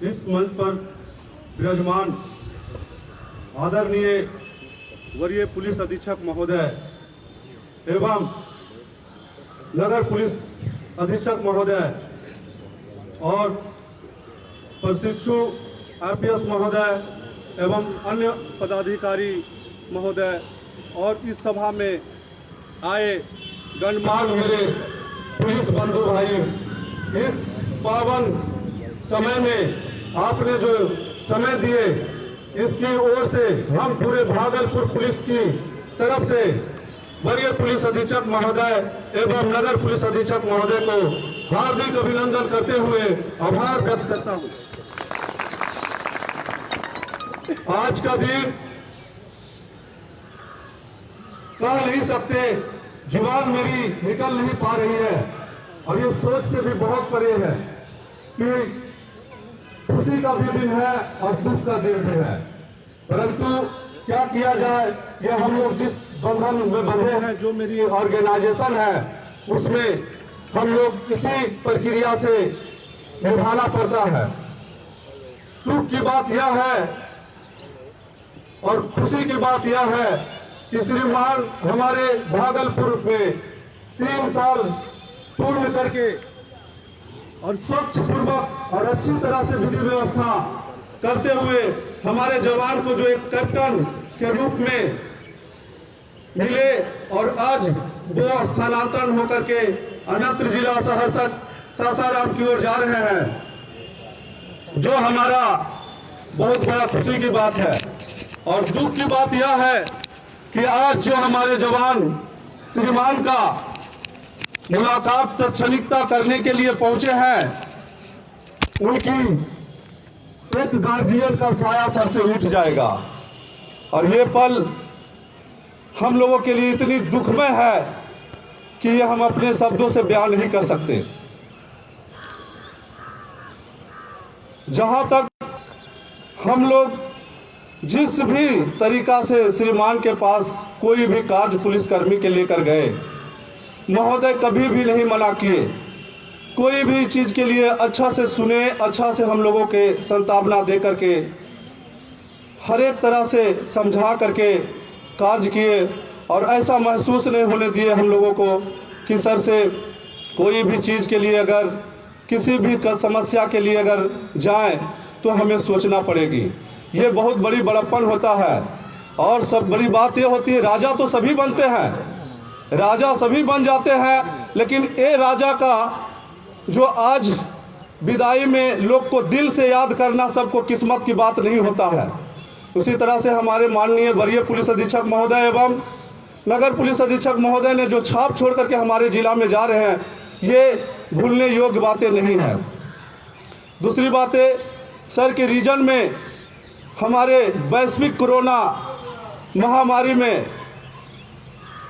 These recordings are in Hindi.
इस मंच पर विराजमान आदरणीय वरीय पुलिस अधीक्षक महोदय एवं नगर पुलिस अधीक्षक महोदय और प्रशिक्षु आईपीएस महोदय एवं अन्य पदाधिकारी महोदय और इस सभा में आए गणमान्य मेरे पुलिस बंधु भाई, इस पावन समय में आपने जो समय दिए इसकी ओर से हम पूरे भागलपुर पुलिस की तरफ से वरीय पुलिस अधीक्षक महोदय एवं नगर पुलिस अधीक्षक महोदय को हार्दिक अभिनंदन करते हुए आभार व्यक्त करता हूं। आज का दिन कह नहीं सकते, जुबान मेरी निकल नहीं पा रही है और ये सोच से भी बहुत परे है कि खुशी का भी दिन है और दुख का दिन भी है, परंतु क्या किया जाए, ये हम लोग जिस बंधन में बंधे हैं, जो मेरी ऑर्गेनाइजेशन है, उसमें हम लोग इसी प्रक्रिया से निभाना पड़ता है। दुख की बात यह है और खुशी की बात यह है कि श्रीमान हमारे भागलपुर में 3 साल पूर्ण करके और स्वच्छ पूर्वक और अच्छी तरह से विधि व्यवस्था करते हुए हमारे जवान को जो एक कैप्टन के रूप में मिले और आज वो स्थानांतरण होकर के अन्यत्र जिला सहरसा सासाराम की ओर जा रहे हैं, जो हमारा बहुत बड़ा खुशी की बात है। और दुख की बात यह है कि आज जो हमारे जवान श्रीमान का मुलाकात तत्क्षणिकता करने के लिए पहुंचे हैं, उनकी एक गार्जियन का साया सर से उठ जाएगा और ये पल हम लोगों के लिए इतनी दुखमय है कि ये हम अपने शब्दों से बयान नहीं कर सकते। जहां तक हम लोग जिस भी तरीका से श्रीमान के पास कोई भी कार्य पुलिसकर्मी के लेकर गए, महोदय कभी भी नहीं मना किए, कोई भी चीज़ के लिए अच्छा से सुने, अच्छा से हम लोगों के संतावना दे करके हर एक तरह से समझा करके कार्य किए और ऐसा महसूस नहीं होने दिए हम लोगों को कि सर से कोई भी चीज़ के लिए अगर किसी भी समस्या के लिए अगर जाएं तो हमें सोचना पड़ेगी। ये बहुत बड़ी बड़प्पन होता है और सब बड़ी बात ये होती है, राजा तो सभी बनते हैं, राजा सभी बन जाते हैं, लेकिन ये राजा का जो आज विदाई में लोग को दिल से याद करना सबको किस्मत की बात नहीं होता है। उसी तरह से हमारे माननीय वरीय पुलिस अधीक्षक महोदय एवं नगर पुलिस अधीक्षक महोदय ने जो छाप छोड़ करके हमारे जिला में जा रहे हैं, ये भूलने योग्य बातें नहीं हैं। दूसरी बातें, सर के रीजन में हमारे वैश्विक कोरोना महामारी में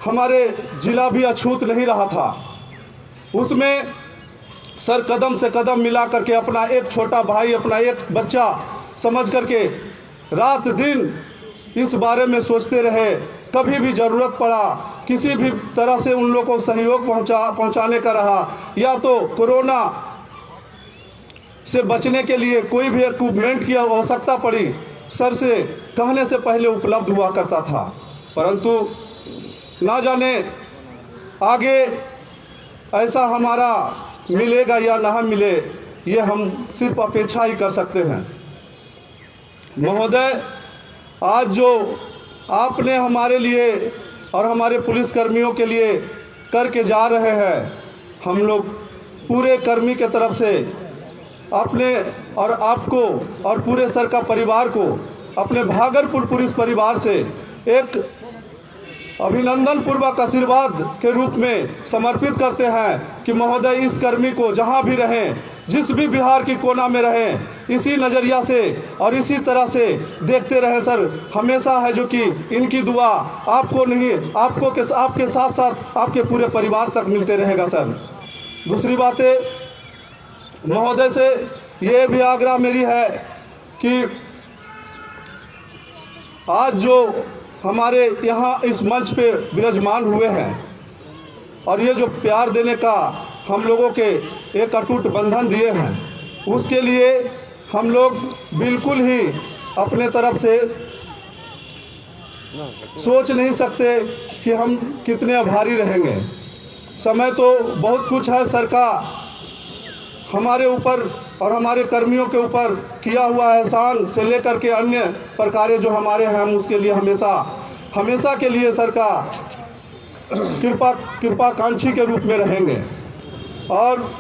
हमारे जिला भी अछूत नहीं रहा था, उसमें सर कदम से कदम मिला करके अपना एक छोटा भाई, अपना एक बच्चा समझ करके रात दिन इस बारे में सोचते रहे। कभी भी ज़रूरत पड़ा, किसी भी तरह से उन लोगों को सहयोग पहुंचाने का रहा, या तो कोरोना से बचने के लिए कोई भी इक्विपमेंट की आवश्यकता पड़ी, सर से कहने से पहले उपलब्ध हुआ करता था। परंतु ना जाने आगे ऐसा हमारा मिलेगा या ना मिले, ये हम सिर्फ अपेक्षा ही कर सकते हैं। महोदय, आज जो आपने हमारे लिए और हमारे पुलिसकर्मियों के लिए करके जा रहे हैं, हम लोग पूरे कर्मी के तरफ से अपने और आपको और पूरे सर का परिवार को, अपने भागलपुर पुलिस परिवार से एक अभिनंदन पूर्वक आशीर्वाद के रूप में समर्पित करते हैं कि महोदय इस कर्मी को जहां भी रहें, जिस भी बिहार की कोना में रहें, इसी नज़रिया से और इसी तरह से देखते रहे सर। हमेशा है जो कि इनकी दुआ आपको नहीं, आपके साथ साथ आपके पूरे परिवार तक मिलते रहेगा सर। दूसरी बातें, महोदय से ये भी आग्रह मेरी है कि आज जो हमारे यहाँ इस मंच पे विराजमान हुए हैं और ये जो प्यार देने का हम लोगों के एक अटूट बंधन दिए हैं, उसके लिए हम लोग बिल्कुल ही अपने तरफ से सोच नहीं सकते कि हम कितने आभारी रहेंगे। समय तो बहुत कुछ है सर का हमारे ऊपर और हमारे कर्मियों के ऊपर किया हुआ एहसान से लेकर के अन्य प्रकारें जो हमारे हैं, हम उसके लिए हमेशा के लिए सर का कृपाकांक्षी के रूप में रहेंगे। और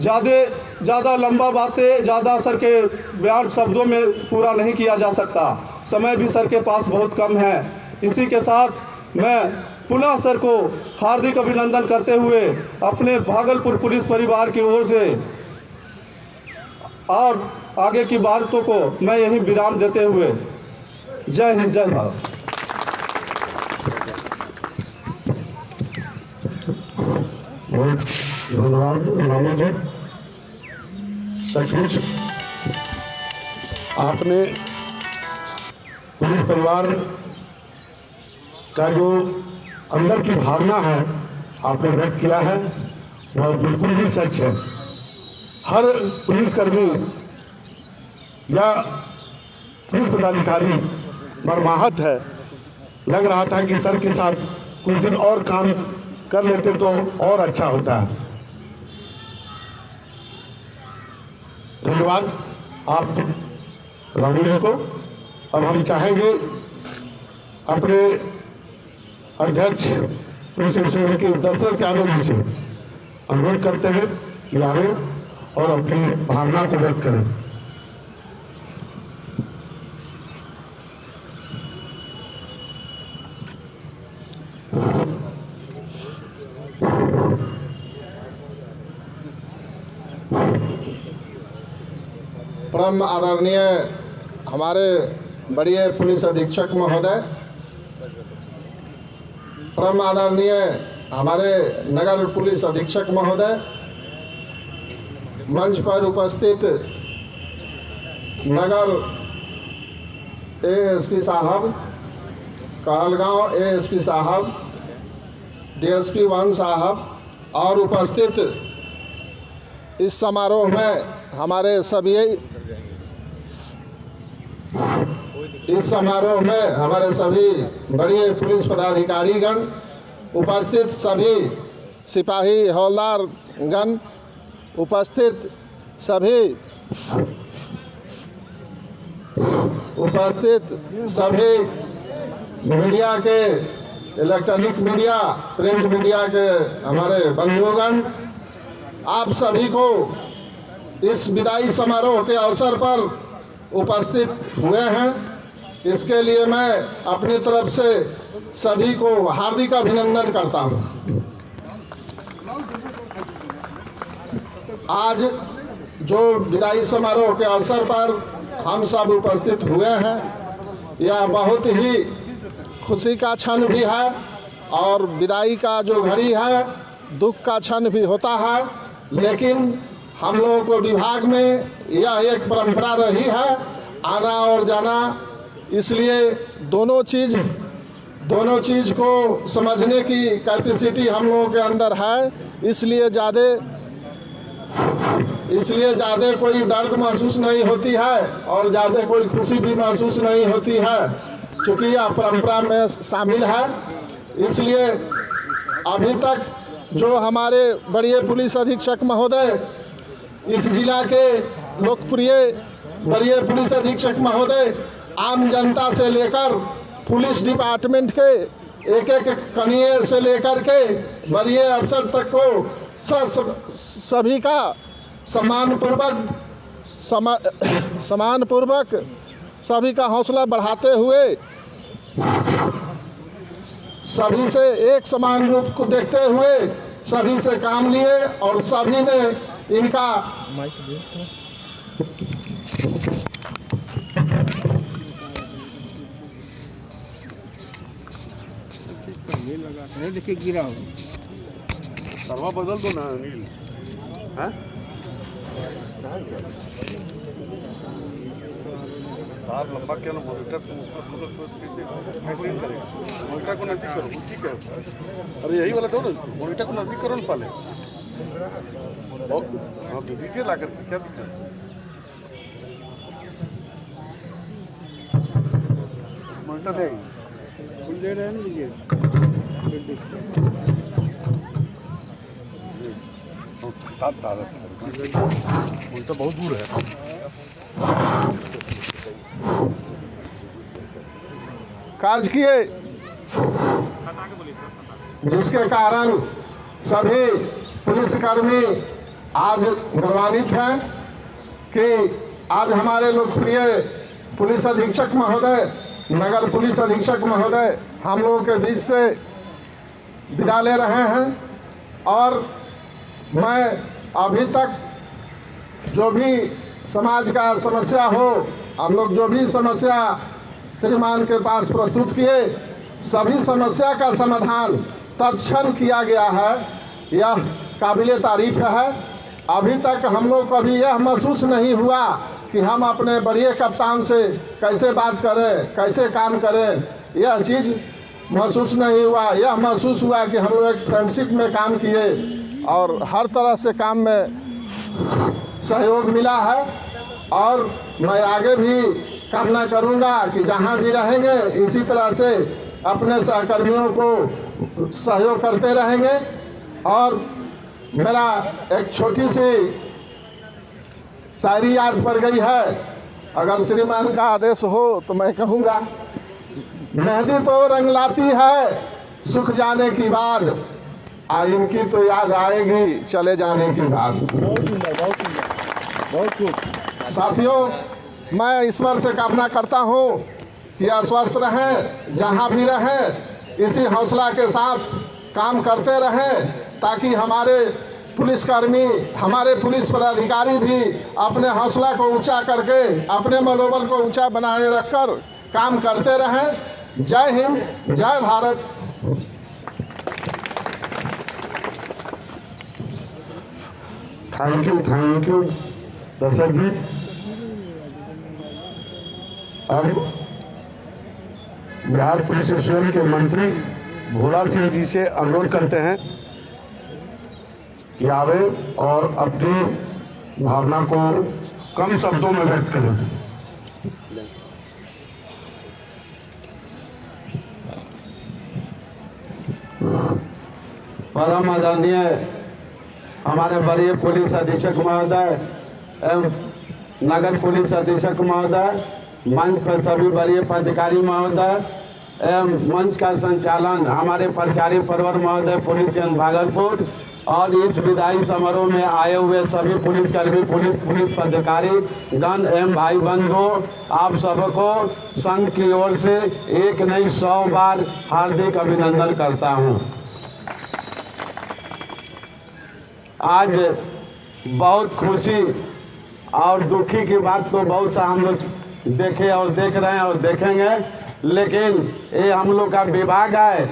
ज़्यादा लंबा बातें ज़्यादा सर के बयान शब्दों में पूरा नहीं किया जा सकता, समय भी सर के पास बहुत कम है। इसी के साथ मैं पुनः सर को हार्दिक अभिनंदन करते हुए अपने भागलपुर पुलिस परिवार की ओर से और आगे की बातों को मैं यहीं विराम देते हुए जय हिंद जय भारत। धन्यवाद रामा जी। सचमुच आपने पुलिस परिवार का जो अंदर की भावना है आपने व्यक्त किया है, वह बिल्कुल ही सच है। हर पुलिसकर्मी या पुलिस पदाधिकारी मर्माहत है। लग रहा था कि सर के साथ कुछ दिन और काम कर लेते तो और अच्छा होता है। धन्यवाद आप रानी जी को। अब हम चाहेंगे अपने अध्यक्ष पुलिस स्टेशन के दशरथ यादव जी से अनुरोध करते हैं कि आए और अपनी भावना को व्यक्त करें। परम आदरणीय हमारे बड़े पुलिस अधीक्षक महोदय, परम आदरणीय हमारे नगर पुलिस अधीक्षक महोदय, मंच पर उपस्थित नगर एएसपी साहब, कहलगांव एएसपी साहब, डीएसपी 1 साहब और उपस्थित इस समारोह में हमारे सभी बड़े पुलिस पदाधिकारीगण, उपस्थित सभी सिपाही हवलदारगण, उपस्थित सभी मीडिया के, इलेक्ट्रॉनिक मीडिया, प्रिंट मीडिया के हमारे बंधुगण, आप सभी को इस विदाई समारोह के अवसर पर उपस्थित हुए हैं, इसके लिए मैं अपनी तरफ से सभी को हार्दिक अभिनंदन करता हूं। आज जो विदाई समारोह के अवसर पर हम सब उपस्थित हुए हैं, यह बहुत ही खुशी का क्षण भी है और विदाई का जो घड़ी है दुख का क्षण भी होता है, लेकिन हम लोगों को विभाग में यह एक परंपरा रही है आना और जाना, इसलिए दोनों चीज को समझने की कैपेसिटी हम लोगों के अंदर है। इसलिए ज़्यादा कोई दर्द महसूस नहीं होती है और ज़्यादा कोई खुशी भी महसूस नहीं होती है, क्योंकि यह परंपरा में शामिल है। इसलिए अभी तक जो हमारे बड़े पुलिस अधीक्षक महोदय, इस जिला के लोकप्रिय बड़े पुलिस अधीक्षक महोदय, आम जनता से लेकर पुलिस डिपार्टमेंट के एक कनीय से लेकर के बड़े अफसर तक को सभी का सम्मानपूर्वक सभी का हौसला बढ़ाते हुए सभी से एक समान रूप को देखते हुए सभी से काम लिए और सभी ने इनका देखिए गिरा हो करवा बदल दो ना अनिल। हैं? तार लंबा क्या ना, मॉनिटर कैसे करेगा? मॉनिटर को नजदीक करो, ठीक है। अरे यही वाला दो ना, मॉनिटर को नजदीक करो ना पहले। हाँ तो दीजिए ला करके, क्या दिक्कत है? मॉनिटर देंगे, दे रहे हैं लीजिए। मॉनिटर बहुत दूर है। कार्य किए, जिसके कारण सभी पुलिसकर्मी आज गौरवान्वित हैं कि आज हमारे लोकप्रिय पुलिस अधीक्षक महोदय, नगर पुलिस अधीक्षक महोदय हम लोगों के बीच से विदा ले रहे हैं। और मैं अभी तक जो भी समाज का समस्या हो, हम लोग जो भी समस्या श्रीमान के पास प्रस्तुत किए, सभी समस्या का समाधान तत्क्षण किया गया है। यह काबिले तारीफ है। अभी तक हम लोग को भी यह महसूस नहीं हुआ कि हम अपने बड़े कप्तान से कैसे बात करें, कैसे काम करें, यह चीज़ महसूस नहीं हुआ। यह महसूस हुआ कि हम लोग एक फ्रेंडशिप में काम किए और हर तरह से काम में सहयोग मिला है। और मैं आगे भी कामना करूंगा कि जहां भी रहेंगे इसी तरह से अपने सहकर्मियों को सहयोग करते रहेंगे। और मेरा एक छोटी सी शायरी याद पड़ गई है, अगर श्रीमान का आदेश हो तो मैं कहूँगा, मेहंदी तो रंग लाती है सुख जाने की बाद, इनकी तो याद आएगी चले जाने की बात। बहुत खूब। साथियों, मैं ईश्वर से कामना करता हूँ कि अस्वस्थ रहें, जहाँ भी रहें इसी हौसला के साथ काम करते रहें, ताकि हमारे पुलिसकर्मी, हमारे पुलिस पदाधिकारी भी अपने हौसला को ऊंचा करके, अपने मनोबल को ऊंचा बनाए रखकर काम करते रहें। जय हिंद, जय भारत। थैंक यू दर्शक जी। अब बिहार पुलिस एसोसिएशन के मंत्री भोला सिंह जी से अनुरोध करते हैं कि आवे और अपनी भावना को कम शब्दों में व्यक्त करें। परम आदरणीय हमारे वरीय पुलिस अधीक्षक महोदय एवं नगर पुलिस अधीक्षक महोदय, मंच पर सभी वरीय पदाधिकारी महोदय एवं मंच का संचालन हमारे प्रचारी परवर महोदय पुलिस भागलपुर, और इस विदाई समारोह में आए हुए सभी पुलिसकर्मी, पुलिस पदाधिकारी गण एवं भाई बंधु, आप सबको संघ की ओर से एक नहीं 100 बार हार्दिक अभिनंदन करता हूं। आज बहुत खुशी और दुखी की बात तो बहुत सा हम लोग देखे और देख रहे हैं और देखेंगे, लेकिन ये हम लोग का विभाग है,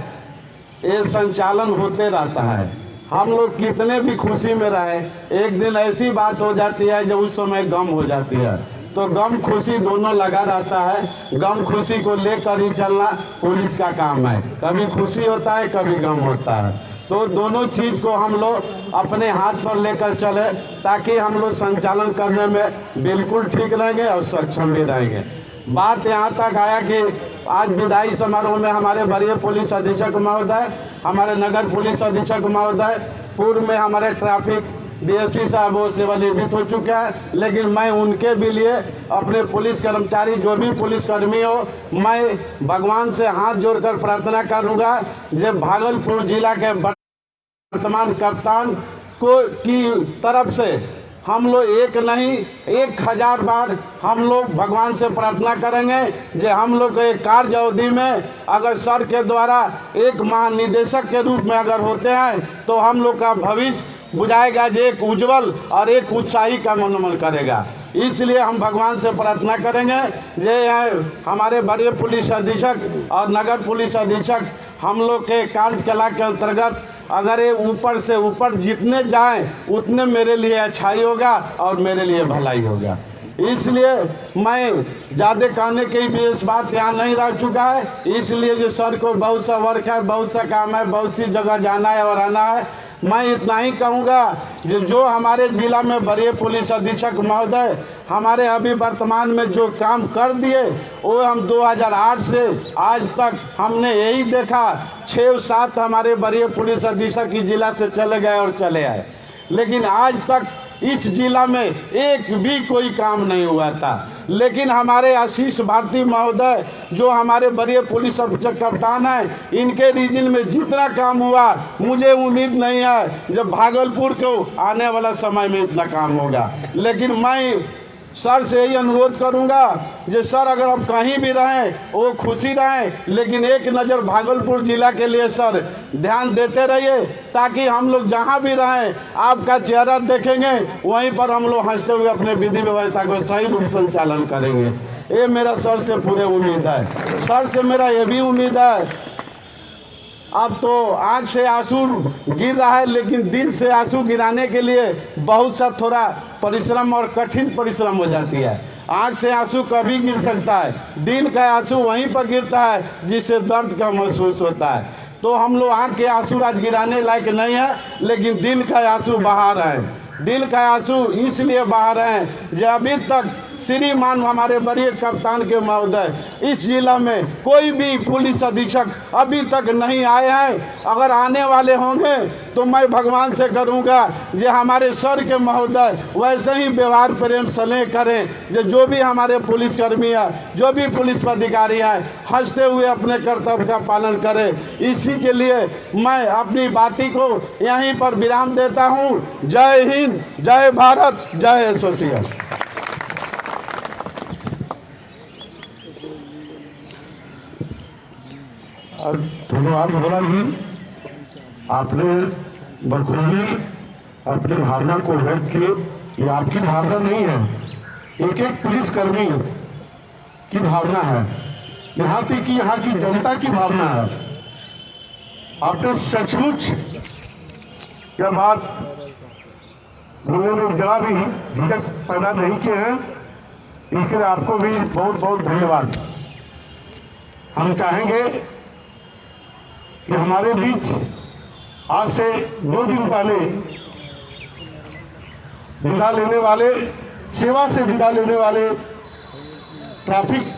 ये संचालन होते रहता है। हम लोग कितने भी खुशी में रहे, एक दिन ऐसी बात हो जाती है जो उस समय गम हो जाती है, तो गम खुशी दोनों लगा रहता है। गम खुशी को लेकर ही चलना पुलिस का काम है, कभी खुशी होता है कभी गम होता है, तो दोनों चीज को हम लोग अपने हाथ पर लेकर चले, ताकि हम लोग संचालन करने में बिल्कुल ठीक रहेंगे और सक्षम भी रहेंगे। बात यहाँ तक आया कि आज विदाई समारोह में हमारे वरीय पुलिस अधीक्षक महोदय, हमारे नगर पुलिस अधीक्षक महोदय, पूर्व में हमारे ट्रैफिक डीएसपी साहब वो सेवानिवृत्त हो चुके हैं, लेकिन मैं उनके भी लिए अपने पुलिस कर्मचारी जो भी पुलिसकर्मी हो, मैं भगवान से हाथ जोड़कर प्रार्थना करूँगा जब भागलपुर जिला के वर्तमान कप्तान को की तरफ से हम लोग एक नहीं 1000 बार हम लोग भगवान से प्रार्थना करेंगे कि हम लोग के कार्य अवधि में अगर सर के द्वारा एक महानिदेशक के रूप में अगर होते हैं तो हम लोग का भविष्य बुझाएगा, जो एक उज्जवल और एक उत्साही का मनोमन करेगा। इसलिए हम भगवान से प्रार्थना करेंगे। ये हमारे वरीय पुलिस अधीक्षक और नगर पुलिस अधीक्षक हम लोग के कार्यकला के अंतर्गत अगर ये ऊपर से ऊपर जितने जाएं उतने मेरे लिए अच्छाई होगा और मेरे लिए भलाई होगा। इसलिए मैं ज़्यादा कहने की भी इस बात यहाँ नहीं रह चुका है, इसलिए जो सर को बहुत सा वर्क है, बहुत सा काम है, बहुत सी जगह जाना है और आना है, मैं इतना ही कहूँगा जो हमारे जिला में वरीय पुलिस अधीक्षक महोदय हमारे अभी वर्तमान में जो काम कर दिए वो हम 2008 से आज तक हमने यही देखा। 6-7 हमारे वरीय पुलिस अधीक्षक ही जिला से चले गए और चले आए, लेकिन आज तक इस जिला में एक भी कोई काम नहीं हुआ था। लेकिन हमारे आशीष भारती महोदय जो हमारे वरीय पुलिस अधीक्षक कप्तान हैं, इनके रीजन में जितना काम हुआ मुझे उम्मीद नहीं है जब भागलपुर को आने वाला समय में इतना काम होगा। लेकिन मैं सर से यही अनुरोध करूंगा कि सर अगर आप कहीं भी रहें वो खुशी रहें, लेकिन एक नज़र भागलपुर जिला के लिए सर ध्यान देते रहिए, ताकि हम लोग जहां भी रहें आपका चेहरा देखेंगे वहीं पर हम लोग हंसते हुए अपने विधि व्यवस्था को सही रूप संचालन करेंगे। ये मेरा सर से पूरे उम्मीद है। सर से मेरा ये भी उम्मीद है, अब तो आँख से आंसू गिर रहा है, लेकिन दिल से आंसू गिराने के लिए बहुत सा थोड़ा परिश्रम और कठिन परिश्रम हो जाती है। आँख से आंसू कभी गिर सकता है, दिल का आंसू वहीं पर गिरता है जिससे दर्द का महसूस होता है। तो हम लोग आँख के आंसू आज गिराने लायक नहीं है, लेकिन दिल का आंसू बहा रहे हैं। दिल का आंसू इसलिए बहा रहे हैं जो अभी तक श्रीमान हमारे वरीय कप्तान के महोदय इस जिला में कोई भी पुलिस अधीक्षक अभी तक नहीं आए हैं। अगर आने वाले होंगे तो मैं भगवान से करूंगा कि हमारे सर के महोदय वैसे ही व्यवहार प्रेम स्नेह करें जो भी हमारे पुलिसकर्मी है, जो भी पुलिस अधिकारी हैं, हंसते हुए अपने कर्तव्य का पालन करें। इसी के लिए मैं अपनी बाती को यहीं पर विराम देता हूँ। जय हिंद, जय भारत, जय एसोसिएशन। धन्यवाद भोला जी, आपने बखूबी अपनी भावना को व्यक्त किए। ये आपकी भावना नहीं है, एक एक पुलिसकर्मी की भावना है, यहाँ तक कि यहाँ की जनता की भावना है। आपने सचमुच यह बात बोलने में जरा भी झिझक पैदा नहीं किए हैं, इसके लिए आपको भी बहुत बहुत धन्यवाद। हम चाहेंगे कि हमारे बीच आज से 2 दिन पहले विदा लेने वाले, सेवा से विदा लेने वाले ट्रैफिक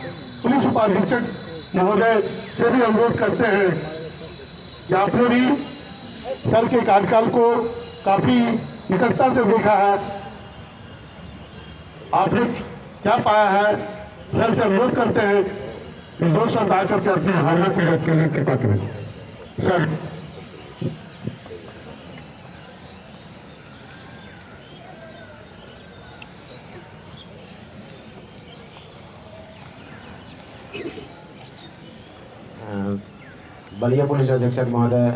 पुलिस उपाधीक्षक महोदय से भी अनुरोध करते हैं कि आपने भी सर के कार्यकाल को काफी निकटता से देखा है, आपने क्या पाया है, सर से अनुरोध करते हैं कि 2 शब्द आकर के अपनी भावना को व्यक्त करने की कृपा करें। सर, वरीय पुलिस अधीक्षक महोदय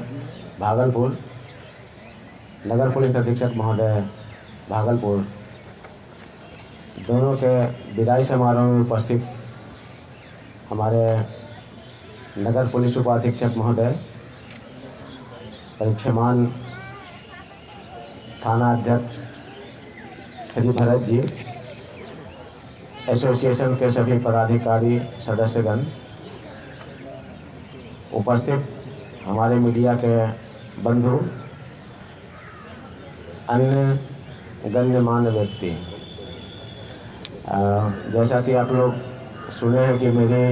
भागलपुर, नगर पुलिस अधीक्षक महोदय भागलपुर, दोनों के विदाई समारोह में उपस्थित हमारे नगर पुलिस उपाधीक्षक महोदय, परीक्षमान थाना अध्यक्ष श्री भरत जी, एसोसिएशन के सभी पदाधिकारी सदस्यगण, उपस्थित हमारे मीडिया के बंधु, अन्य गण्यमान्य व्यक्ति, जैसा कि आप लोग सुने हैं कि मेरी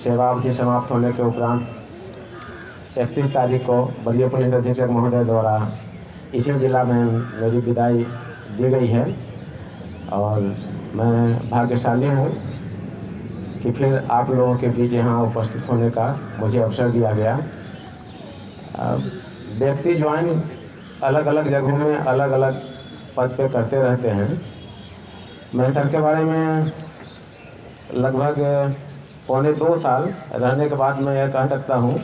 सेवा अवधि समाप्त होने के उपरांत 31 तारीख को वरीय पुलिस अधीक्षक महोदय द्वारा इसी जिला में मेरी विदाई दी गई है और मैं भाग्यशाली हूँ कि फिर आप लोगों के बीच यहाँ उपस्थित होने का मुझे अवसर दिया गया। व्यक्ति ज्वाइन अलग अलग जगहों में अलग अलग पद पे करते रहते हैं। मैं सर के बारे में लगभग 1.25 साल रहने के बाद मैं यह कह सकता हूँ